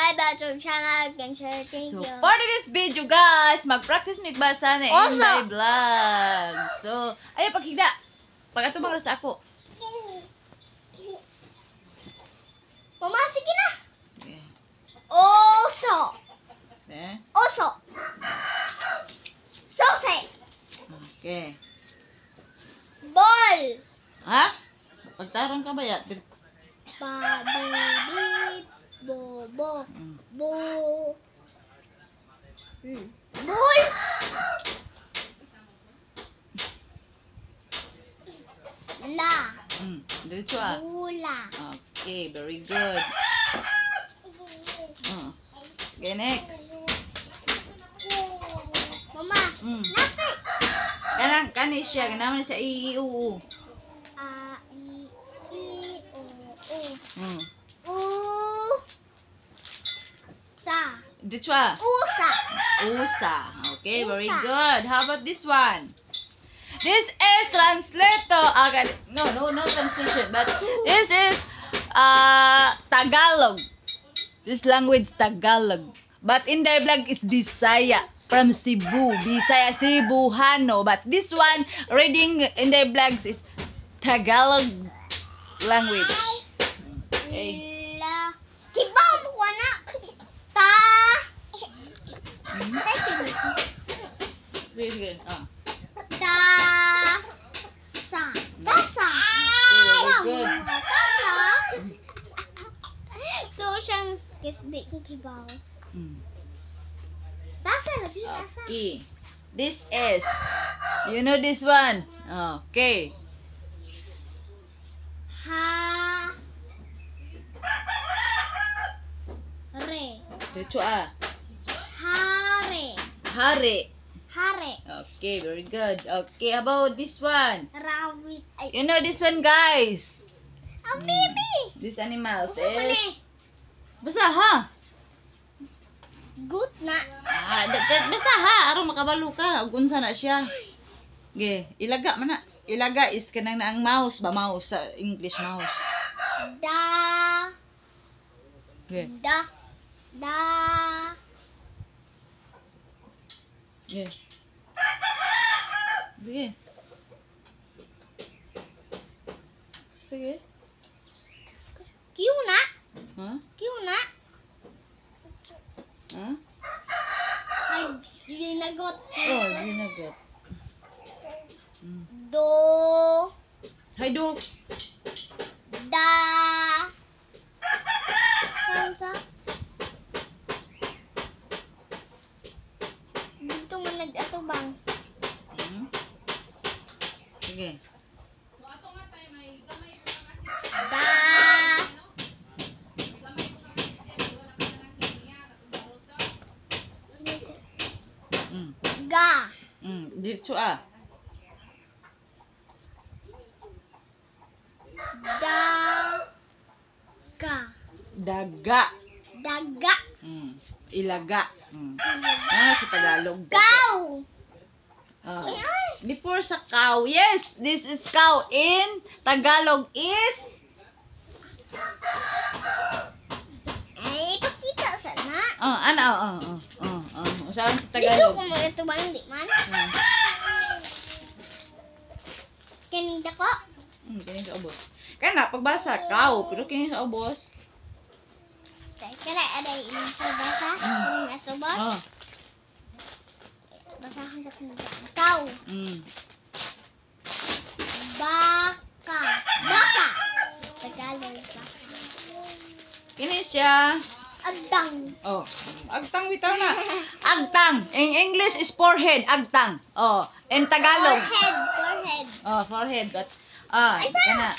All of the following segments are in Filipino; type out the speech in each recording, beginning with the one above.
subscribe to our channel and share. Thank So, you. for this video, guys, mag-practice magbasa na Inday Vlog. So, ayo paghigda. Pag-atubang sa ako. Mama, sige na. Okay. Oso. Okay. Oso. Sose. Okay. Ball. Ha? Pagtarong ka ba ya? Babi. Bobo. Mm. Bo. Bull. La. Diretso ah. Bula. Okay, very good. Okay, next. Mama. Napit. Kani siya, ganaman siya i-u-u. A, I, O, U. U. Sa. Diretso ah. Usa. Usa. Okay, very Usa. good. How about this one? This is translator. No translation. But this is Tagalog. This language Tagalog. But in their vlog is Bisaya from Cebu. Bisaya, Cebuano. But this one reading in their vlogs is Tagalog language. Okay. La. Kibaw mo ko na. Ta. Very good. Ta. Sa. Tasa. Very good. Tasa. Ito siyang kisdi kong kibaw. Tasa na, tasa. Okay. This is, you know this one? Okay. Ha. Re. Diretso ah. Hare. Hari. Hare. Okay, very good. Okay, how about this one? Rawit. Ay. You know this one, guys? Ang baby. This animals Gusto ko is... ni. Basta ha? Good na. Basta ha? Araw makabalo ka. Unsa na siya. Okay, ilaga man na. Ilaga is kanang na ang mouse ba? Mouse sa English, mouse. Da. Okay. Da. Da. Okay. Sige. Sige. Kiu na. Ha? Kiu na. Ha? Ay, linagot. Oh, ginagot. Do. Hay do. Da. Saan sa? Dito mo nag-atubang. Sige. Da. Ga. Diretso ah. Da. Ga. Daga. Daga. Ilaga. Ano sa Tagalog? Cow. Before sa cow. Yes, this is cow. In Tagalog is... Ay, ipakita sana. Saan sa Dito Tagalog? ko mag-atubang, di man. Kanina ko. Kini sa ubos. Kaya na, pagbasa, cow. Pero kini sa ubos. Kaya ada yung basa. Yung nasa bas. Basahan sa kanila. Cow. Baka. Baka. Tagalog baka. Kini siya. Agdang. Oh, agtang bitaw na. Agtang. In English is forehead. Agtang. Oh, in Tagalog. Forehead. Forehead. Oh, forehead. But, kana.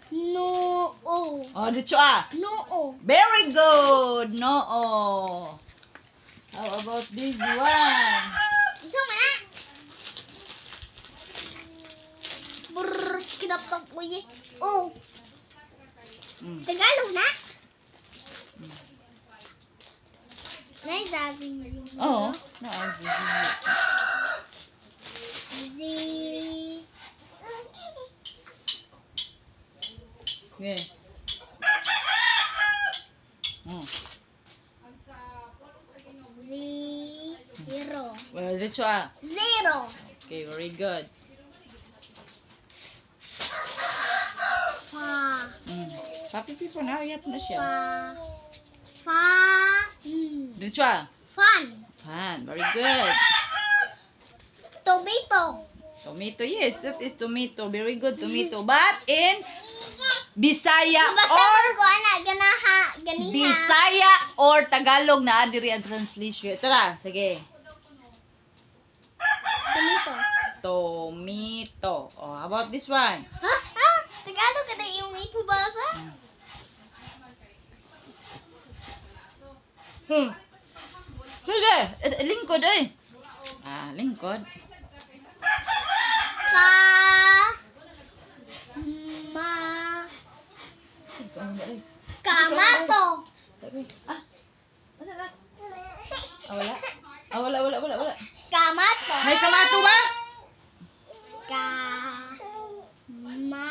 Noo. Oh, dito ah. Noo. Very good. Noo. How about this one? Gusto mo na? Brrrr. Kinapag mo yun. Oh. Tagalog na? Nice, Oo. Z. Okay. Mm. Zero. Well, diretso ah. Zero. Okay, very good. Fa. Papi pipo na, yap na siya. Fa. Diretso ah. Fun. Fan, very good. Tomato. Tomato, yes, that is tomato. Very good, tomato. But in Bisaya Mabasa or mo ko ana ganaha ganiha. Bisaya or Tagalog na diri ang translation. Tara, sige. Tomato. Tomato. Oh, how about this one? Ha? Ha? Tagalog kada yung ipubasa? Sige, lingkod eh. Lingkod. Ka. Ma. Kamato. Wala. Kamato. May kamato ba? Ka. Ma.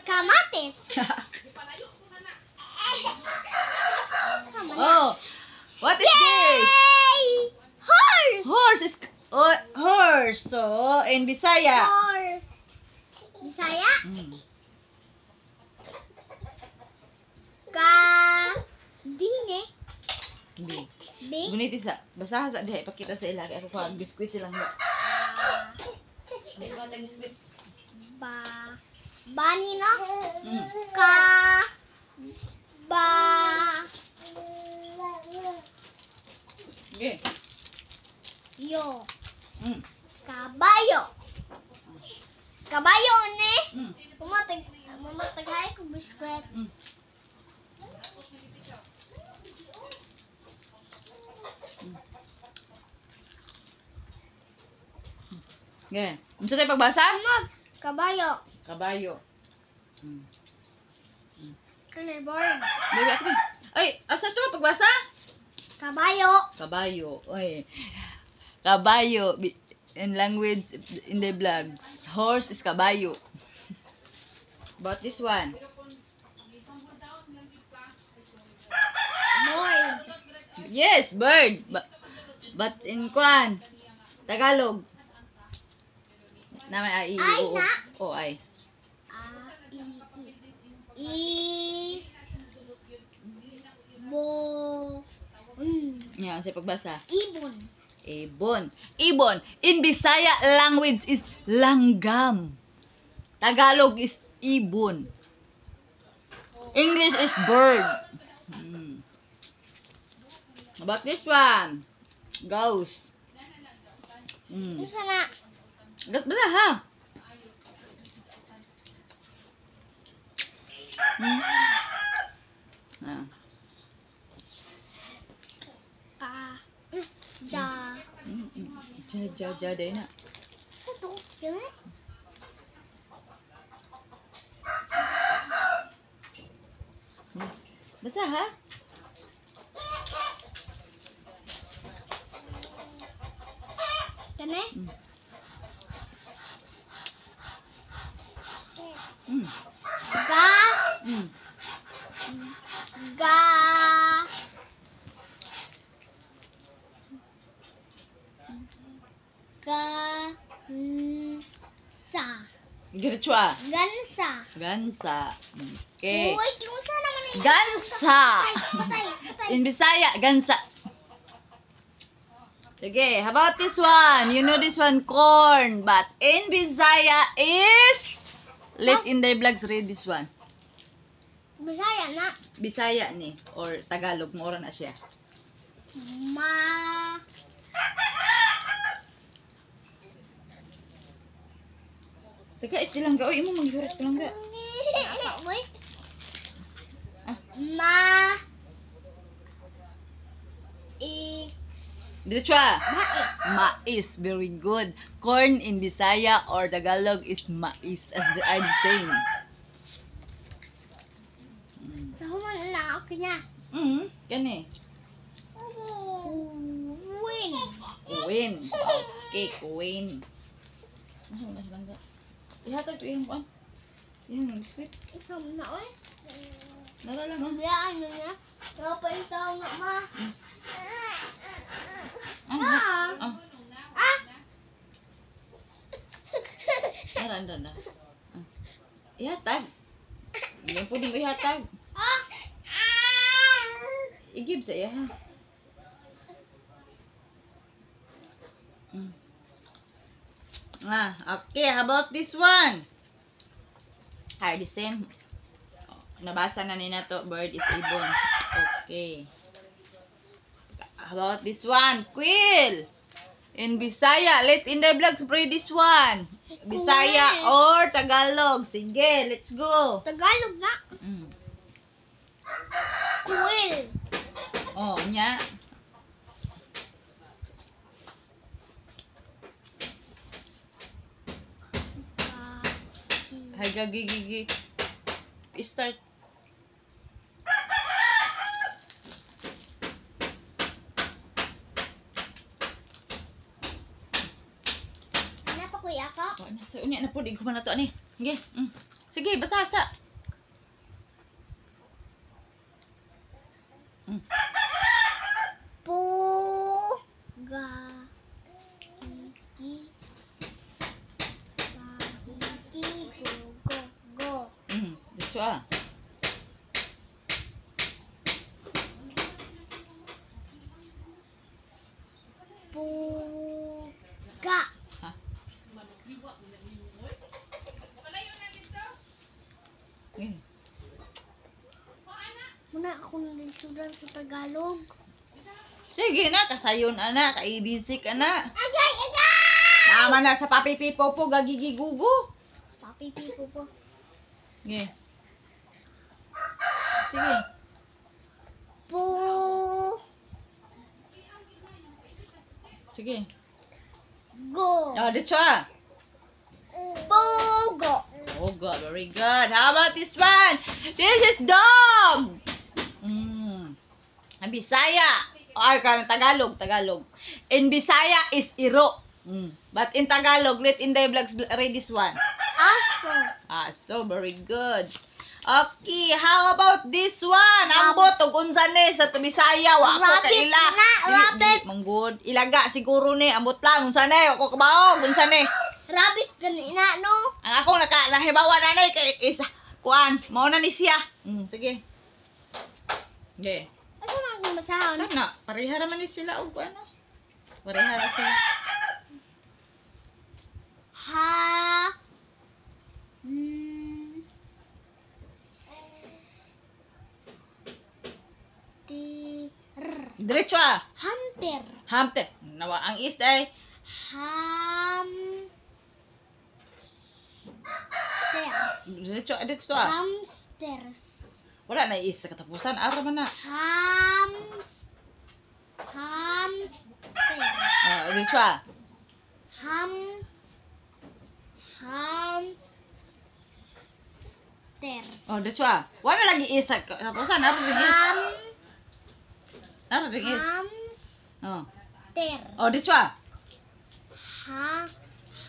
Kamatis. Oh, what is this? Yay! Horse. Horse is horse. So, in Bisaya. Horse. Bisaya. Ka. Dine. Hindi. Big. Gunit isa. Basaha sa diha ipakita sa ila kay ako pa biskwit silang ba. Di ba tag biskwit? Bani no? Ka. Ba. Okay. Yo. Mm. Kabayo. Kabayo ni. Mm. Mamatag hay ko biskwit. Mm. Okay. Unsa tay pagbasa? Kabayo. Kabayo. Bird. Dili ako. Ay, asa to pagbasa? Kabayo. Kabayo. Oy. Kabayo in language in the vlogs. Horse is kabayo. But this one. Bird. Yes, bird. But in Kwan, Tagalog. Naman ay Ay oo. na. O ay. Bo. Yan sa pagbasa. Ibon. Ibon. Ibon. In Bisaya language is langgam. Tagalog is ibon. English is bird. How about this one? Ghost. Isa na. Gas bala ha. Ja. Ja day na. Satu. Yan. Basa ha? Kane? Ga. Ga. Gansa. Diretso ah. Gansa. Gansa. Okay. Uy, kiunsa naman yung Gansa. patay. In Bisaya, gansa. Sige, how about this one? You know this one, corn. But in Bisaya is... Let in the vlogs read this one. Bisaya na. Bisaya ni. Or Tagalog, mura na siya. Saka, istilang ka. Uy, imo maghihurat ka lang ka. Diretso ah. Mais. Very good. Corn in Bisaya or Tagalog is mais. As they are the same. Nahuman na ako niya. Kani. Win. Queen. Okay, queen. Asa man sa langga? Ihatag to yung kuan. Yung biskwit. Ikaw na, oy. Dala lang oh. Biyaan mo na. Ikaw pa ikaw nga, ma. Ah. Ah. Ah. Ah. Dala. Ihatag. Yan po din mo ihatag. Ah. I-give sa iya ha. Okay. How about this one? Are the same. Oh, nabasa na nina to. Bird is ibon. Okay. How about this one? Quill. In Bisaya. Let's in the vlog spray this one. Bisaya or Tagalog. Sige, let's go. Tagalog na. Quill. Oh, nya. Hay gigi. Start. Ano pa kuya ko? Oh, so unya na po di ko man na to ani. Sige. Sige, basa sa. Pu. Ga. Ki. Go. Dito ah. Puga. Ha? Muna ako nalisudan sa Tagalog. Sige na, kasayon ana, kaibisik ana. Agay! Tama na sa papipipo po, gagigigugo. Papipipo po. Sige. Sige. Pu. Sige. Go. Oh, dito ah. Pugo. Oh God, very good. How about this one? This is dog. Ang Bisaya. Or Tagalog. In Bisaya is iro. But in Tagalog, let in the vlogs read this one. So very good. Okay, how about this one? Ambot ug unsa ni sa Bisaya wa ko Rabbit kaila. na, rabbit. Manggod. Ilaga siguro ni ambot lang unsa ni ako kabaog unsa ni. Rabbit ganina no. Ang akong nahibawa na ni kay isa kuan, mao na ni siya. Sige. Okay. Ano man kung masahon? Kana, parehara man ni sila og ano. Parehara sila. Ha. Diretso ah. Hunter. Hamte. Nawa ang is day. Diretso ah. Hamsters. Wala na is sa katapusan. Ara man na. Hamster. Diretso ah. Hamster. Diretso ah. Wala lagi is sa katapusan. Ara ring is. Ara ring is. Hamster. Diretso ah.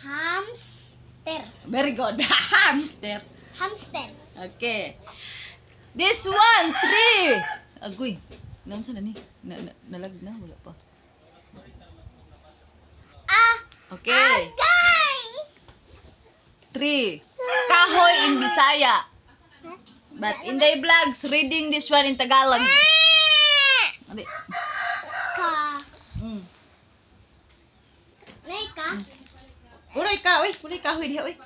Hamster. Very good. Hamster. Hamster. Okay. This one, 3. Agoy. Naon sa ni? Nalag na wala pa. Okay. Agay! 3. Kahoy in Bisaya. But in the vlogs, reading this one in Tagalog. Adi. Ka. Nay ka. Uray ka, uy. Uray kahoy diha, uy.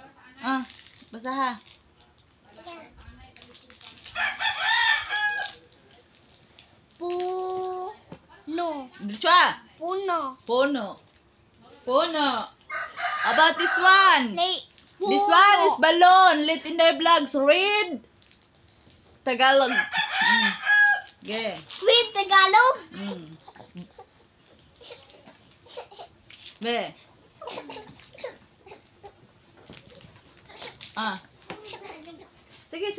Basa ha. Puno. Diretso ah. Puno. Puno. About this one. Puno. This one is balloon. Let in the vlogs read Tagalog. Okay. Read Tagalog. Be. Sige.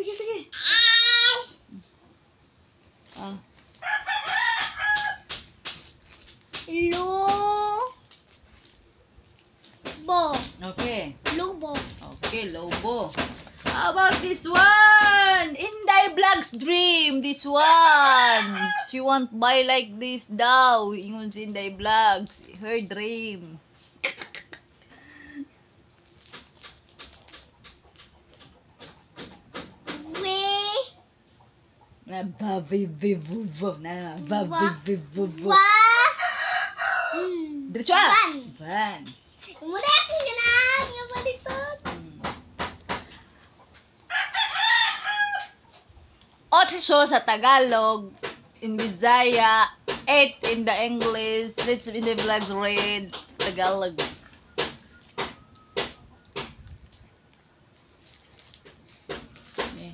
Lobo. Okay. Okay, lobo. How about this one? Inday Vlog's dream. This one. She want buy like this daw. Ingon si Inday Vlogs. Her dream. Na babi bibubo na babi bibubo. Diretso ah. Van. Muna ako ganang. Nga ba dito? Otso sa Tagalog, in Bisaya, 8 in the English. Let's in the vlogs read Tagalog. Okay.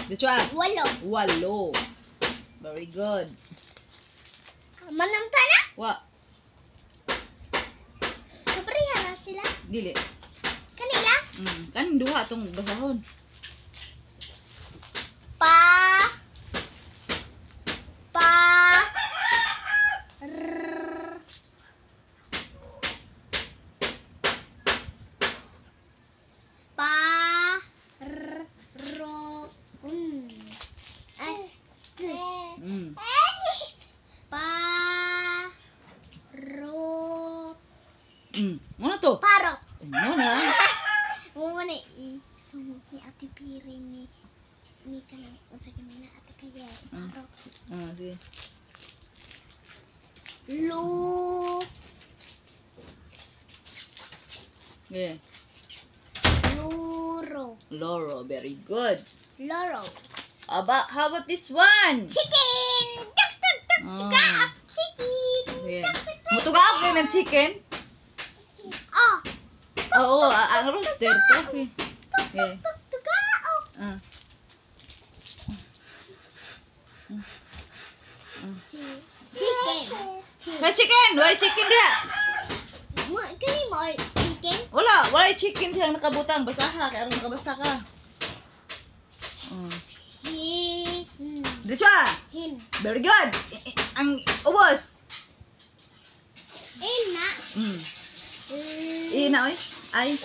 Dito ah. Walo. Very good. Manam ka na? Wa. Kaprihan na sila. Dili. Kanila? Kaning duha tong basahon. Pa. Ano to? Parot. Ano na? Muna sumot ni Ate Piri ni kanang unsa kanina Ate Kaya. Parot. Sige. Yeah. Loro, very good. Loro. How about this one? Chicken. Tuk tuk tuk. Tugaap. Chicken. Yeah. Mutugaap kayo ng chicken? Oh. Oo, ang rooster to. Okay. Yeah. Tugaap. Chicken. May chicken! Why chicken diha? Kani mo chicken? Wala yung chicken diha nakabutang. Basaha, kaya aron nakabasa ka. Dito ah! Hin. Very good! Ang ubos! Ina. Ina oy. Ay.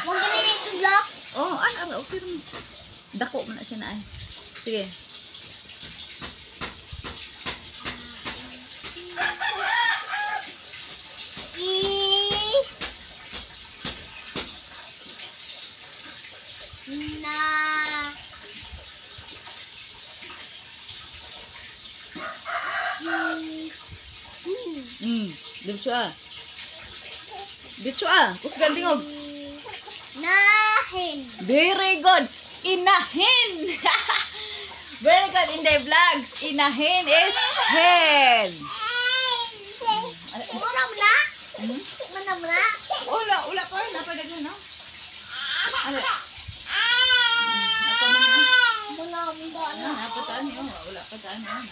Wag ka na ito block. Oh, okay rin. Dako mo na siya na ay. Sige. Dito ah. Kusgan tingog. Nahin. Very good. Inahin. Very good in the vlogs. Inahin is hen. Mana muna? Mana muna? Ula pa. Napadagan no? Ano? Apa man no? Muna muna. Apa taan yun? Wala pa taan yun.